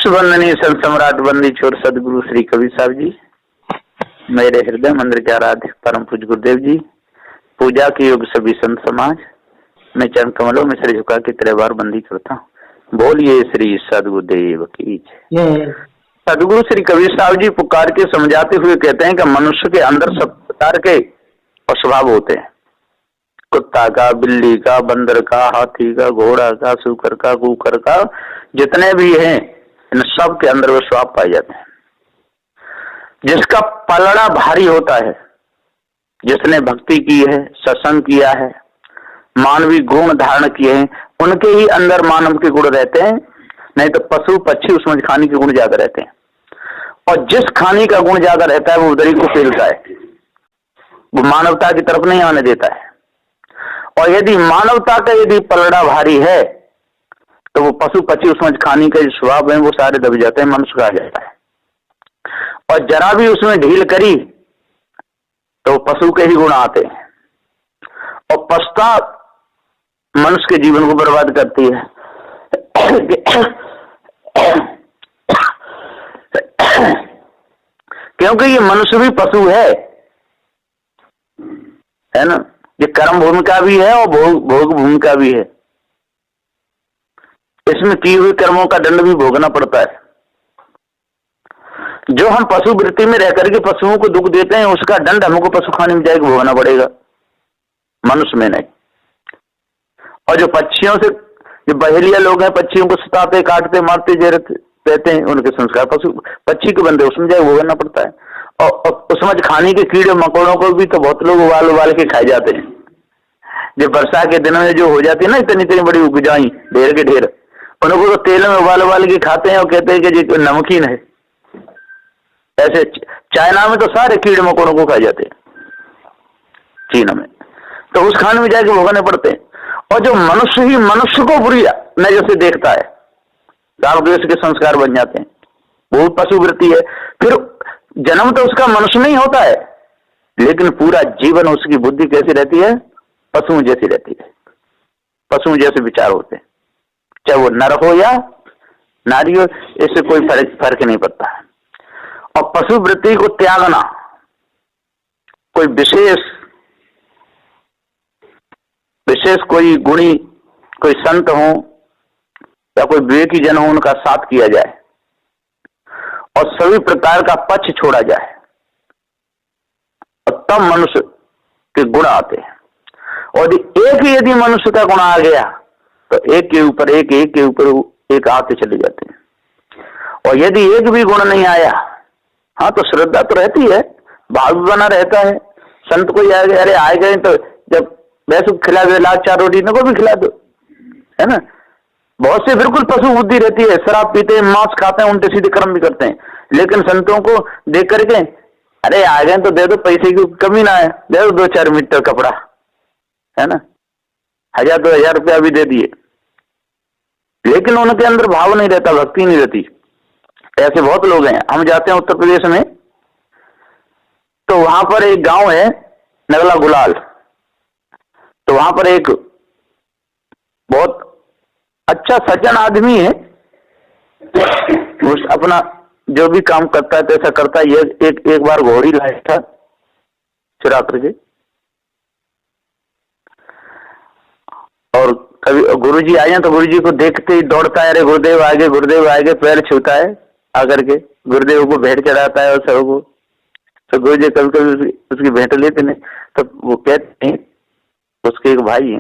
विश्व वंदनीय संत सम्राट बंदी छोर सदगुरु श्री कबीर साहब जी, मेरे हृदय मंदिर के आराध्य परम पूज्य गुरुदेव जी, पूजा के योग सभी संत समाज, मैं चरण कमलों में सिर झुका के 3 बार बंदी करता हूँ। बोलिए श्री सदगुरुदेव की जय। सदगुरु श्री कबीर साहब जी पुकार के समझाते हुए कहते हैं कि मनुष्य के अंदर सब प्रकार के स्वभाव होते हैं। कुत्ता का, बिल्ली का, बंदर का, हाथी का, घोड़ा का, सूकर का, कुकर का, जितने भी हैं इन सब के अंदर वो स्वभाव पाए जाते हैं। जिसका पलड़ा भारी होता है, जिसने भक्ति की है, सत्संग किया है, मानवीय गुण धारण किए हैं, उनके ही अंदर मानव के गुण रहते हैं। नहीं तो पशु पक्षी उसमें खाने के गुण ज्यादा रहते हैं, और जिस खाने का गुण ज्यादा रहता है वो उधर ही को फेलता है, वो मानवता की तरफ नहीं आने देता है। और यदि मानवता का यदि पलड़ा भारी है तो वो पशु पक्षी उसमें खाने के स्वभाव है वो सारे दब जाते हैं, मनुष्य का आ जाता है। और जरा भी उसमें ढील करी तो पशु के ही गुण आते हैं, और पछता मनुष्य के जीवन को बर्बाद करती है। क्योंकि ये मनुष्य भी पशु है ना। ये कर्म भूमिका भी है और भोग भूमिका भी है। इसमें किए हुए कर्मों का दंड भी भोगना पड़ता है। जो हम पशु वृत्ति में रह करके पशुओं को दुख देते हैं उसका दंड हमको पशु खाने में जाकर भोगना पड़ेगा, मनुष्य में नहीं। और जो पक्षियों से, जो बहेलिया लोग हैं, पक्षियों को सताते, काटते, मारते रहते हैं, उनके संस्कार पशु पक्षी के बंदे उसमें जाकर भोगना पड़ता है। और उसमें खाने के कीड़े मकोड़ों को भी तो बहुत लोग उबाल के खाए जाते हैं। जो वर्षा के दिनों में जो हो जाती है ना इतनी बड़ी उपजाई ढेर के ढेर, उनको तो तेल में उबाल के खाते हैं और कहते हैं कि जी नमकीन है। ऐसे चाइना में तो सारे कीड़े मकोड़ों को खाए जाते हैं, चीन में तो उस खाने में जाके भोगने पड़ते हैं। और जो मनुष्य ही मनुष्य को बुरी नजर से देखता है, राग द्वेष के संस्कार बन जाते हैं, वो पशु वृत्ति है। फिर जन्म तो उसका मनुष्य में ही होता है, लेकिन पूरा जीवन उसकी बुद्धि कैसी रहती है, पशुओं जैसी रहती है। पशुओं जैसे विचार होते हैं, चाहे वो नर हो या नारी हो, इससे कोई फर्क नहीं पड़ता है। और पशु वृत्ति को त्यागना, कोई विशेष कोई गुणी, कोई संत हो या कोई विवेकी जन हो, उनका साथ किया जाए और सभी प्रकार का पक्ष छोड़ा जाए, और तब मनुष्य के गुण आते हैं। और एक ही यदि मनुष्य का गुण आ गया तो एक के ऊपर एक आते चले जाते हैं। और यदि एक भी गुण नहीं आया, हाँ तो श्रद्धा तो रहती है, भाव भी बना रहता है। संत को अरे आए गए तो जब वैसे खिला दे, लाख 4 रोटी इनको भी खिला दो, है ना। बहुत से बिल्कुल पशु बुद्धि रहती है, शराब पीते हैं, मांस खाते हैं, उल्टे सीधे कर्म भी करते हैं। लेकिन संतों को देख करके अरे आ गए तो दे दो, पैसे की कमी ना है, दे दो 2-4 मीटर कपड़ा, है ना, 1000-2000 रुपया भी दे दिए। लेकिन उनके अंदर भाव नहीं रहता, भक्ति नहीं रहती। ऐसे बहुत लोग हैं। हम जाते हैं उत्तर प्रदेश में, तो वहां पर एक गांव है नगला गुलाल, तो वहां पर एक बहुत अच्छा सज्जन आदमी है, उस अपना जो भी काम करता है ऐसा करता है। ये एक बार घोड़ी लाया था चुरा करके, और कभी गुरुजी आए तो गुरुजी को देखते ही दौड़ता है, अरे गुरुदेव आगे, गुरुदेव आगे, पैर छूता है आकर के, गुरुदेव को भेंट चढ़ाता है और सबको। तो गुरुजी कभी कभी उसकी भेंट लेते नहीं, तो वो कहते हैं, उसके एक भाई है,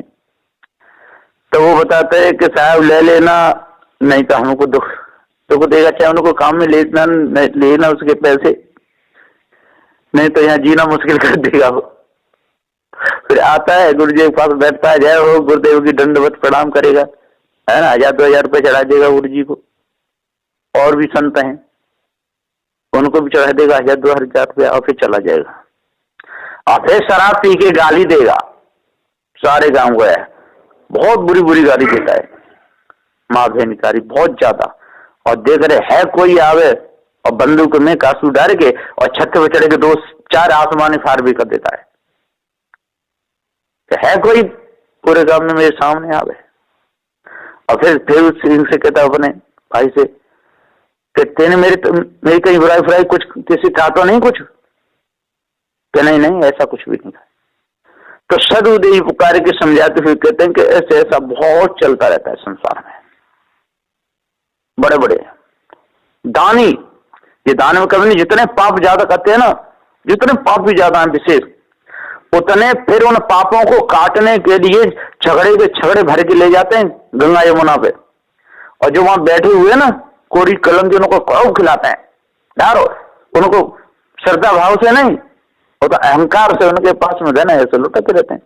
तो वो बताते हैं कि साहब ले लेना, नहीं तो हमको दुख देगा, चाहे उनको काम में लेना उसके पैसे, नहीं तो यहाँ जीना मुश्किल कर देगा वो। फिर आता है गुरुजी के पास बैठता है, जय हो, गुरुदेव की दंडवत प्रणाम करेगा, है ना, 1000-2000 रुपये चढ़ा देगा गुरुजी को। और भी संत हैं, उनको भी चढ़ा देगा 1000-2000 रुपया, और फिर चला जाएगा। और फिर शराब पी के गाली देगा सारे गांव गया, बहुत बुरी गाली देता है, माँ बहनकारी बहुत ज्यादा। और देख रहे है कोई आवे और बंदूक में कासू डाल के और छत पे चढ़े के 2-4 आसमानी फार भी कर देता है। है कोई पूरे गांव में मेरे सामने आवे, और फिर उस सिंह से कहता अपने भाई से कि तेने मेरी कहीं बुराई फुराई कुछ किसी था तो नहीं कुछ, कि नहीं ऐसा कुछ भी नहीं था। तो सदुदेवी पुकार के समझाते हुए कहते हैं कि ऐसे ऐसा बहुत चलता रहता है संसार में। बड़े बड़े दानी, ये दान में कभी नहीं, जितने पाप ज्यादा करते हैं ना, जितने पाप भी ज्यादा हैं विशेष, उतने फिर उन पापों को काटने के लिए झगड़े के झगड़े भर के ले जाते हैं गंगा यमुना पे, और जो वहां बैठे हुए ना कोरी कलंकी उनको खूब खिलाते हैं, डारो उनको श्रद्धा भाव से नहीं, वो तो अहंकार से उनके पास में देना ऐसे लुटाते रहते हैं।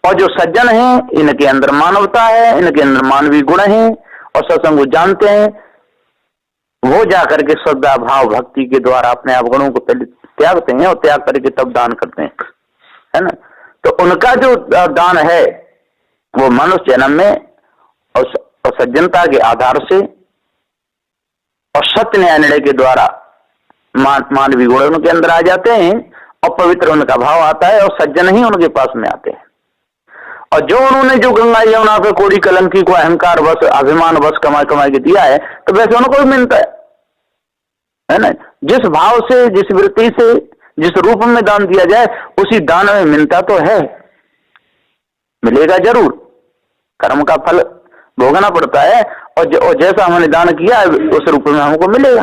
और जो सज्जन हैं इनके अंदर मानवता है, इनके अंदर मानवीय गुण है और सत्संग को जानते हैं, वो जाकर के श्रद्धा भाव भक्ति के द्वारा अपने आप गुणों को पहले त्यागते हैं और त्याग करके तब दान करते हैं, है ना। तो उनका जो दान है वो मनुष्य जन्म में और सज्जनता के आधार से और सत्य न्याय निर्णय के द्वारा मानवीय गुण उनके अंदर आ जाते हैं और पवित्र उनका भाव आता है और सज्जन ही उनके पास में आते हैं। और जो उन्होंने जो गंगा यमुना पे कोड़ी कलंकी को अहंकार बस अभिमान बस कमा के दिया है, तो वैसे उनको भी मिलता है ना। जिस भाव से, जिस वृत्ति से, जिस रूप में दान दिया जाए उसी दान में मिलता तो है, मिलेगा जरूर, कर्म का फल भोगना पड़ता है। और जैसा हमने दान किया है उस रूप में हमको मिलेगा,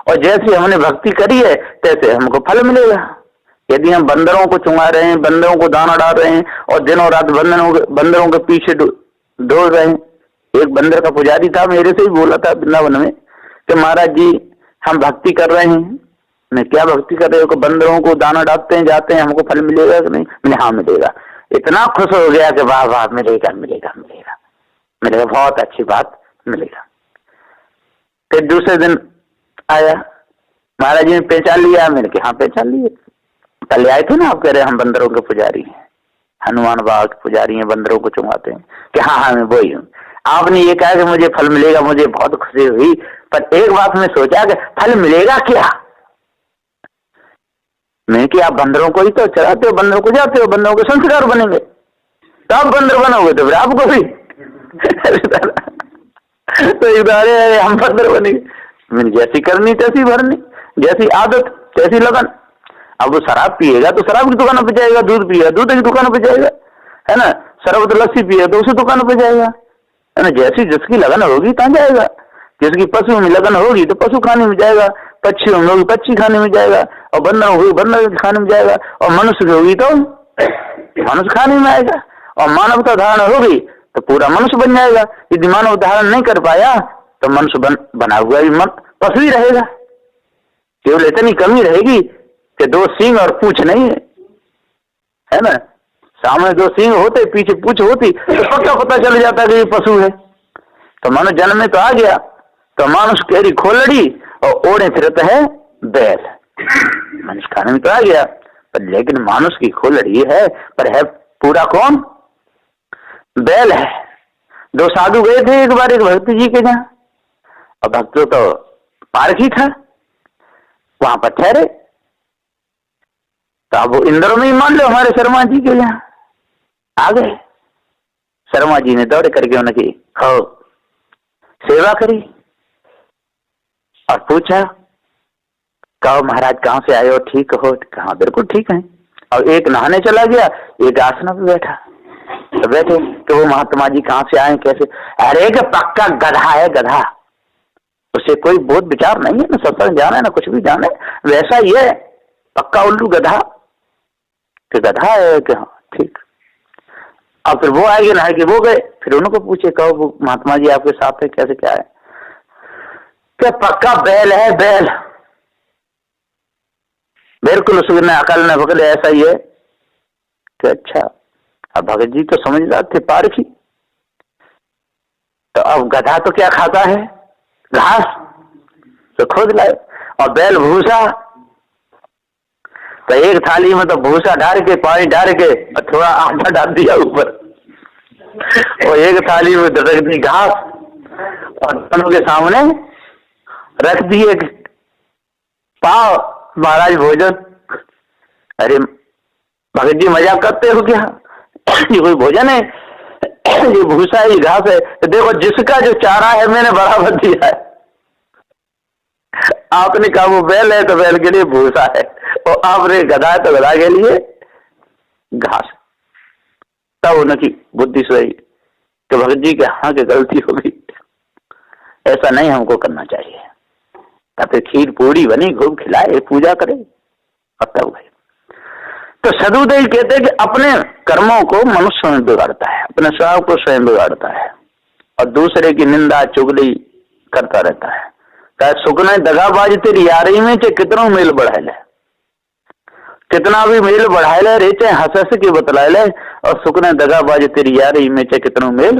और जैसी हमने भक्ति करी है तैसे हमको फल मिलेगा। यदि हम बंदरों को चुंगा रहे हैं, बंदरों को दाना डाल रहे हैं और दिन और रात बंदरों के पीछे दौड़ रहे हैं। एक बंदर का पुजारी था, मेरे से ही बोला था वृंदावन में कि महाराज जी हम भक्ति कर रहे हैं। मैं क्या भक्ति कर रहे हो? बंदरों को दाना डालते हैं, जाते हैं, हमको फल मिलेगा कि नहीं? मैंने हाँ मिलेगा। इतना खुश हो गया कि वाह वाह मिलेगा मिलेगा मिलेगा मिलेगा, बहुत अच्छी बात, मिलेगा। फिर दूसरे दिन आया, महाराज जी ने पहचान लिया। मैंने कहा हाँ पहचान लिया, कल आए थे ना आप, कह रहे हम बंदरों के पुजारी हैं, हनुमान बाबा के पुजारी हैं, बंदरों को चुंगाते हैं। कि हाँ हाँ मैं वही हूँ। आपने ये कहा कि मुझे फल मिलेगा, मुझे बहुत खुशी हुई, पर एक बात में सोचा कि फल मिलेगा क्या? मैं कि आप बंदरों को ही तो चढ़ाते हो, बंदरों को जाते हो, बंदरों के संस्कार बनेंगे, तो आप बंदर बनोगे तो फिर आपको भी तो इधर हम बंदर बनेंगे। मैंने जैसी करनी तैसी भरनी, जैसी आदत तैसी लगन। अब वो शराब पिएगा तो शराब की दुकान पे जाएगा, दूध पिएगा दूध की दुकान पे जाएगा, है ना। शराब तो लस्सी पिएगा तो उसी दुकान पे जाएगा, है ना। जैसी जिसकी लगन होगी तहाँ जाएगा। जिसकी पशु में लगन होगी तो पशु खाने में जाएगा, पक्षियों में होगी पक्षी खाने में जाएगा, और बंदर होगी बंदर खाने में जाएगा, और मनुष्य की होगी तो मनुष्य खाने में आएगा। और मानवता धारण होगी तो पूरा मनुष्य बन जाएगा। यदि मानव धारण नहीं कर पाया तो मनुष्य बना हुआ ही पशु ही रहेगा। केवल इतनी कमी रहेगी कि दो सींग और पूंछ नहीं है ना। सामने दो सींग होते, पीछे पूंछ होती तो पक्का पता चल जाता कि ये पशु है। तो मानो जन्म में तो आ गया, तो मानुष केरी खोलड़ी और ओढ़े फिरता है बैल। मनुष्य खाने में तो आ गया, पर लेकिन मानुष की खोलड़ी है, पर है पूरा कौन? बैल है। दो साधु गए थे एक बार एक भक्ति जी के जहाँ, और भक्त तो पारखी था, वहां पर ठहरे। तो अब इंद्र में ही मान लो हमारे शर्मा जी के यहाँ आ गए। शर्मा जी ने दौड़ करके उनकी सेवा करी और पूछा, कहो महाराज कहाँ से आए हो, ठीक हो? कहा बिल्कुल ठीक है। और एक नहाने चला गया, एक आसन पे बैठा। तो बैठे कि वो महात्मा जी कहाँ से आए कैसे? अरे कि पक्का गधा है, गधा, उसे कोई बोध विचार नहीं है ना, सत्संग जाने ना कुछ भी जाने, वैसा ही है, पक्का उल्लू गधा। कि गधा है कि हाँ ठीक। अब फिर वो आएंगे नहा के वो गए, फिर उनको पूछे, कहो महात्मा जी आपके साथ है कैसे क्या है? क्या पक्का बैल है, बैल, बिल्कुल उसने अकल न पकड़े, ऐसा ही है। कि अच्छा। अब भगत जी तो समझदार थे, पारखी। तो अब गधा तो क्या खाता है? घास। तो खोद लाए, और बैल भूसा। तो एक थाली में तो भूसा डाल के, पानी डाल के और थोड़ा आटा डाल दिया ऊपर, और एक थाली में रख दी घास, और दोनों के सामने रख दिए पाव, महाराज भोजन। अरे भगत जी मजाक करते हो क्या? ये कोई भोजन है? ये भूसा है, ये घास है। तो देखो जिसका जो चारा है मैंने बराबर दिया है, आपने कहा वो बैल है तो बैल के लिए भूसा है, और आपने गधा है तो गधा के लिए घास। तब उनकी बुद्धि सोई कि भगत जी के हाँ के गलती हो गई, ऐसा नहीं हमको करना चाहिए। कहते खीर पूरी बनी, खूब खिलाए, पूजा करे, और तब गए। तो सदुदेव कहते हैं कि अपने कर्मों को मनुष्य स्वयं बिगाड़ता है, अपने स्वभाव को स्वयं बिगाड़ता है, और दूसरे की निंदा चुगली करता रहता है। चाहे सुखने दगाबाज तेरी यारी में चाहे कितना मेल बढ़ा ले, कितना भी मेल बढ़ा ले रे, चाहे हंस हंस के बतला ले, और सुखने दगाबाज तेरी यारी में चाहे कितना मेल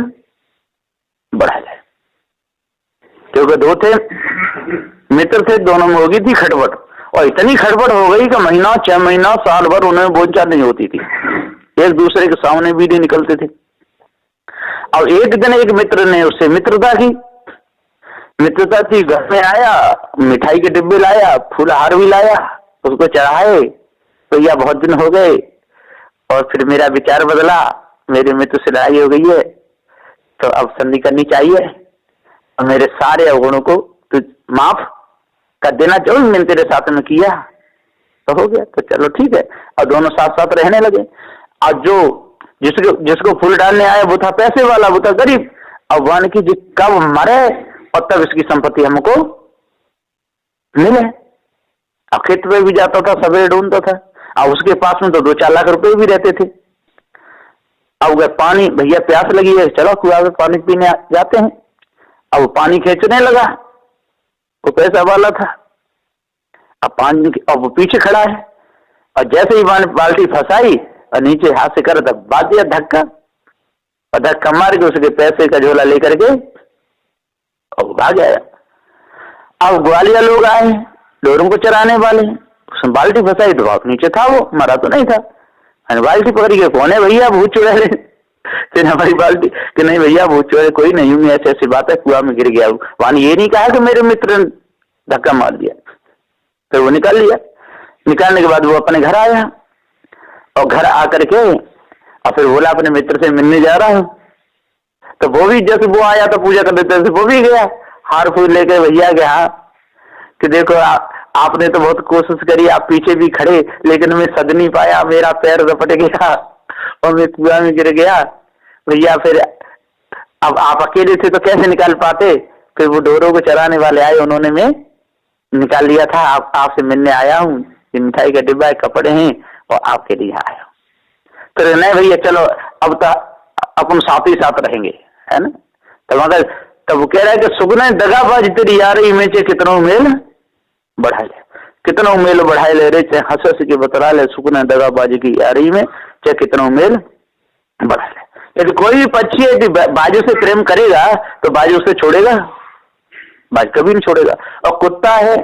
बढ़ा ले। क्योंकि दो थे मित्र थे, दोनों में होगी थी खटपट, और इतनी खटपट हो गई कि महीना 6 महीना साल भर उन्हें बोलचाल नहीं होती थी, एक दूसरे के सामने भी नहीं निकलते थे। और एक दिन एक मित्र ने उससे मित्रता थी, घर में आया, मिठाई के डिब्बे लाया, फूलहार भी लाया, उसको चढ़ाए। तो यह बहुत दिन हो गए, और फिर मेरा विचार बदला, मेरे मित्र से लड़ाई हो गई है, तो अब संधि करनी चाहिए, और मेरे सारे अवगुणों को तो माफ कर देना, जो मैंने तेरे साथ में किया तो हो गया, तो चलो ठीक है। और दोनों साथ साथ रहने लगे। और जो जिसको फूल डालने आया वो था पैसे वाला, वो था गरीब। अब वन की जी कब मरे और तब इसकी संपत्ति हमको मिले। अब खेत पे भी जाता था, सवेरे ढूंढता था, और उसके पास में तो 2-4 लाख रुपए भी रहते थे। अब गए पानी, भैया प्यास लगी है, चलो कुआं में पानी पीने जाते हैं। अब पानी खींचने लगा, वो पैसा वाला था, अब पानी, अब वो पीछे खड़ा है, और जैसे ही बाल्टी फंसाई और नीचे हाथ से कर तब बात दिया धक्का, और धक्का मार के उसके पैसे का झोला लेकर के और भाग आया। अब ग्वालियर लोग आए डोरों को चराने वाले, उसने बाल्टी फंसाई तो आप नीचे था, वो मरा तो नहीं था। बाल्टी पकड़ी के कौन है भैया, भूत चुड़ैल फिर हमारी बाल्टी कि नहीं भैया भूत चुड़ैल कोई नहीं हूं, ऐसी ऐसी बात है, कुआं में गिर गया। वहां ये नहीं कहा कि मेरे मित्र ने धक्का मार दिया, फिर वो निकाल लिया। निकालने के बाद वो अपने घर आया, और घर आकर के और फिर बोला अपने मित्र से मिलने जा रहा हूं। तो वो भी जैसे वो आया तो पूजा कर देते थे, वो भी गया हार फूल लेकर भैया के, हाँ कि देखो आपने तो बहुत कोशिश करी, आप पीछे भी खड़े, लेकिन मैं सद नहीं पाया, मेरा पैर रपट गया और मैं कुआं में गिर गया भैया। फिर अब आप अकेले थे तो कैसे निकाल पाते, फिर वो डोरों को चराने वाले आए, उन्होंने मैं निकाल लिया था, आपसे मिलने आया हूँ, मिठाई का डिब्बा कपड़े हैं और आपके लिए आया हूँ। तो नहीं भैया चलो अब तो अपन साथ ही साथ रहेंगे, है ना। तो मगर तब वो कह रहा है कि सुगने दगाबाज तेरी यारी में चे कितना मेल बढ़ा ले, कितना मेल बढ़ाए ले रे, चाहे हंस हंस के बतला ले, सुगने दगाबाजी की यारी में चाहे कितना मेल बढ़ा ले। यदि कोई भी पक्षी यदि बाजू से प्रेम करेगा तो बाजू उसे छोड़ेगा, बाज कभी नहीं छोड़ेगा। और कुत्ता है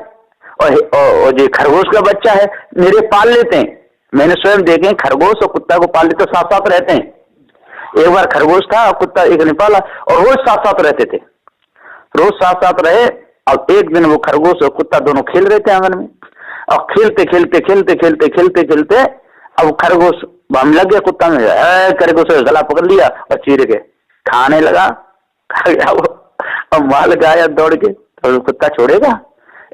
और जो खरगोश का बच्चा है, मेरे पाल लेते हैं, मैंने स्वयं देखे खरगोश और कुत्ता को पाल लेते, साथ साथ रहते हैं। एक बार खरगोश था और कुत्ता एक ने पाला, और रोज साथ साथ रहते थे, रोज साथ साथ रहे। और एक दिन वो खरगोश और कुत्ता दोनों खेल रहे थे आंगन में, और खेलते खेलते खेलते खेलते खेलते खेलते अब खरगोश बम लग गया कुत्ता में, खरगोश गला पकड़ लिया और चीर के खाने लगा, खा गया वो, और माल गाया दौड़ के, तो कुत्ता छोड़ेगा।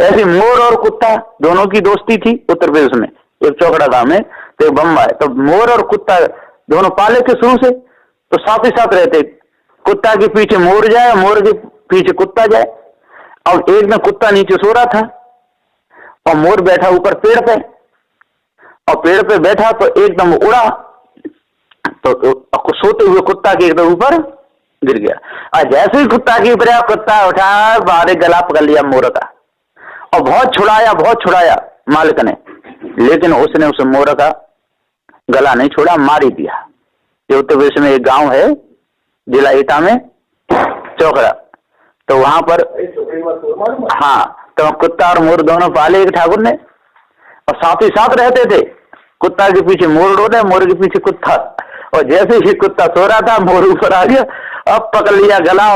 ऐसी मोर और कुत्ता दोनों की दोस्ती थी उत्तर प्रदेश में, एक चौकड़ा गांव में, तो एक बम्बा है, तो मोर और कुत्ता दोनों पाले थे शुरू से, तो साथ ही साथ रहते, कुत्ता के पीछे मोर जाए, मोर के पीछे कुत्ता जाए। और एक दिन कुत्ता नीचे सो रहा था और मोर बैठा ऊपर पेड़ पे, और पेड़ पे बैठा तो एकदम उड़ा, तो सोते हुए कुत्ता के एकदम ऊपर गिर गया, और जैसे ही कुत्ता के ऊपर कुत्ता उठा बाहर गला पकड़ लिया मोर का, और बहुत छुड़ाया मालिक ने, लेकिन उसने उस मोर का गला नहीं छोड़ा, मार ही दिया। ये उत्तर प्रदेश में एक गांव है जिला एटा में चौकड़ा, तो वहां पर हाँ, तो कुत्ता और मोर दोनों पाले एक ठाकुर ने, और साथ ही साथ रहते थे। कुत्ता के पीछे मोर डोले, मोर के पीछे कुत्ता, और जैसे ही कुत्ता सो रहा था मोर ऊपर आ गया, अब पकड़ लिया गला,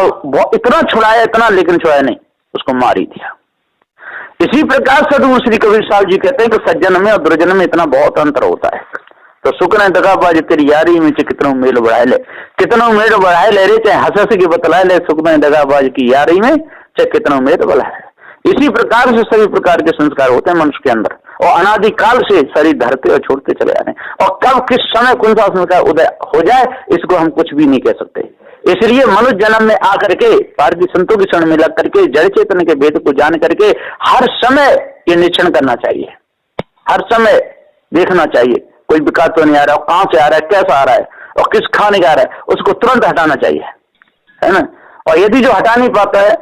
इतना छुड़ाया इतना, लेकिन छुड़ाया नहीं, उसको मार ही दिया। इसी प्रकार सदगुरु श्री कबीर साहब जी कहते हैं कि सज्जन में और दुर्जन में इतना बहुत अंतर होता है। तो सुकने दगाबाज तेरी यारी में कितनों मेल बढ़ाए ले, कितनों मेल बढ़ाए ले रे, चाहे हंस हंस के बतलाए ले, सुकने दगाबाज की यारी में चाहे कितनों मेल बढ़ाए। इसी प्रकार से सभी प्रकार के संस्कार होते हैं मनुष्य के अंदर, और अनादिकाल से शरीर धरते और छोड़ते चले आ रहे हैं, और कब किस समय कौन सा संस्कार उदय हो जाए इसको हम कुछ भी नहीं कह सकते। इसलिए मनुष्य जन्म में आकर के पारसी संतों की शरण में लग करके जड़ चेतन के भेद को जान करके हर समय ये निरीक्षण करना चाहिए, हर समय देखना चाहिए कोई विकार तो नहीं आ रहा, कहां से आ रहा है, कैसा आ रहा है और किस खाने का आ रहा है, उसको तुरंत हटाना चाहिए, है ना। और यदि जो हटा नहीं पाता है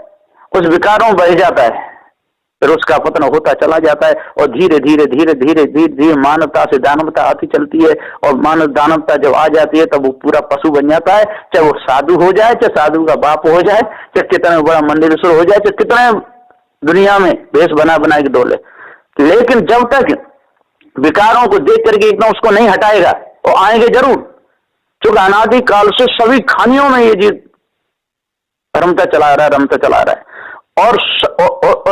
उस विकारों में बढ़ जाता है, फिर उसका पतन होता चला जाता है, और धीरे धीरे धीरे धीरे धीरे धीरे मानवता से दानवता आती चलती है, और मानव दानवता जब आ जाती है तब वो पूरा पशु बन जाता है, चाहे वो साधु हो जाए, चाहे साधु का बाप हो जाए, चाहे कितना बड़ा मंदिरेश्वर हो जाए, चाहे कितने दुनिया में भेष बना बना के डोले, लेकिन जब तक विकारों को देख करके एकदम उसको नहीं हटाएगा, और आएंगे जरूर, क्योंकि अनादि काल से सभी खानियों में ये जीव रमता चला रहा है, रमता चला रहा है, और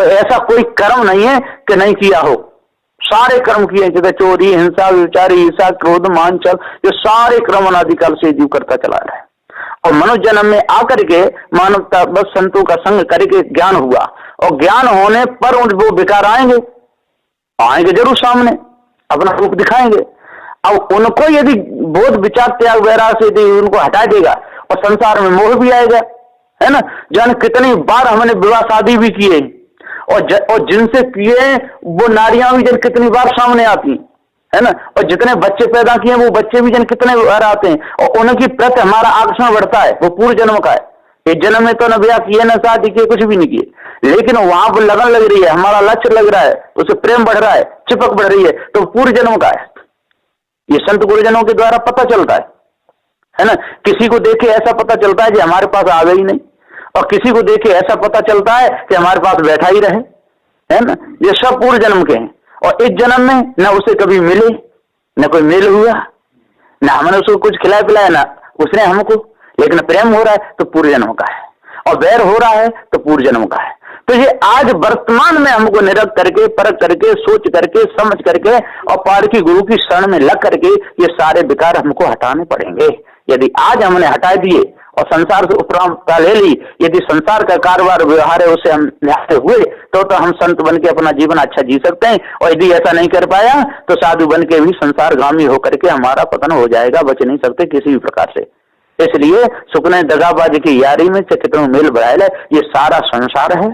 ऐसा कोई कर्म नहीं है कि नहीं किया हो, सारे कर्म किए, जैसे चोरी, हिंसा, व्यभिचार, ईर्ष्या, क्रोध, मान, छल, ये सारे कर्म अनादिकाल से जीव करता चला रहा है। और मनुष्य जन्म में आकर के मानवता बस संतों का संग करके ज्ञान हुआ, और ज्ञान होने पर वो विकार आएंगे जरूर सामने, अपना रूप दिखाएंगे। अब उनको यदि बोध विचार त्याग वगैरह से यदि उनको हटा देगा, और संसार में मोह भी आएगा, है ना। जान कितनी बार हमने विवाह शादी भी किए, और जिनसे किए वो नारियां भी जन कितनी बार सामने आती, है ना। और जितने बच्चे पैदा किए वो बच्चे भी जन कितने बार आते हैं, और उनकी प्रति हमारा आकर्षण बढ़ता है, वो पूर्व जन्म का है। इस जन्म में तो न ब्याह किए, न शादी किए, कुछ भी नहीं किए, लेकिन वहां पर लगन लग रही है, हमारा लक्ष्य लग रहा है, उसे प्रेम बढ़ रहा है, चिपक बढ़ रही है, तो पूर्व जन्म का है। ये संत गुरुजनों के द्वारा पता चलता है ना। किसी को देखे ऐसा पता चलता है कि हमारे पास आवे ही नहीं, और किसी को देखे ऐसा पता चलता है कि हमारे पास बैठा ही रहे, है ना। ये सब पूर्व जन्म के हैं, और इस जन्म में न उसे कभी मिले, न कोई मेल हुआ, न हमने उसको कुछ खिलाया पिलाया, ना उसने हमको, लेकिन प्रेम हो रहा है तो पूर्व जन्म का है, और वैर हो रहा है तो पूर्व जन्म का है। तो ये आज वर्तमान में हमको निरख करके, परख करके, सोच करके, समझ करके, और पारकी गुरु की शरण में लग करके ये सारे विकार हमको हटाने पड़ेंगे। यदि आज हमने हटा दिए और संसार से उपरामता ले ली, यदि संसार का कारोबार व्यवहार है उसे हम निहाते हुए, तो हम संत बन के अपना जीवन अच्छा जी सकते हैं। और यदि ऐसा नहीं कर पाया तो साधु बन के भी संसारगामी होकर के हमारा पतन हो जाएगा, बच नहीं सकते किसी भी प्रकार से। इसलिए सुकने दगाबाज की यारी में से कितनों मेल बढ़ाए, ये सारा संसार है,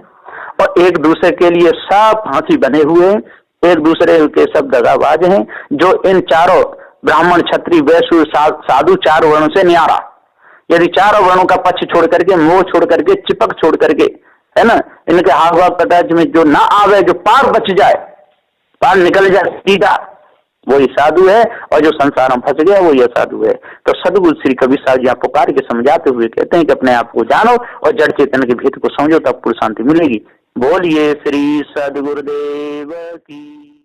और एक दूसरे के लिए सब फांसी बने हुए हैं, एक दूसरे के सब दगाबाज हैं, जो इन चारों ब्राह्मण, क्षत्रिय, वैश्य, साधु चार वर्णों से न्यारा, यदि चारों वर्णों का पक्ष छोड़ करके, मोह छोड़ करके, चिपक छोड़ करके, है ना, इनके हाव भाव कटाच में जो ना आवे, जो पार बच जाए, पार निकल जाए सीधा, वही साधु है, और जो संसार में फंस गया वो ये साधु है। तो सदगुरु श्री कबीर साहब जी पुकार के समझाते हुए कहते हैं कि अपने आप को जानो और जड़ चेतन के भेद को समझो, तब पूर्ण शांति मिलेगी। बोलिए श्री सदगुरुदेव की।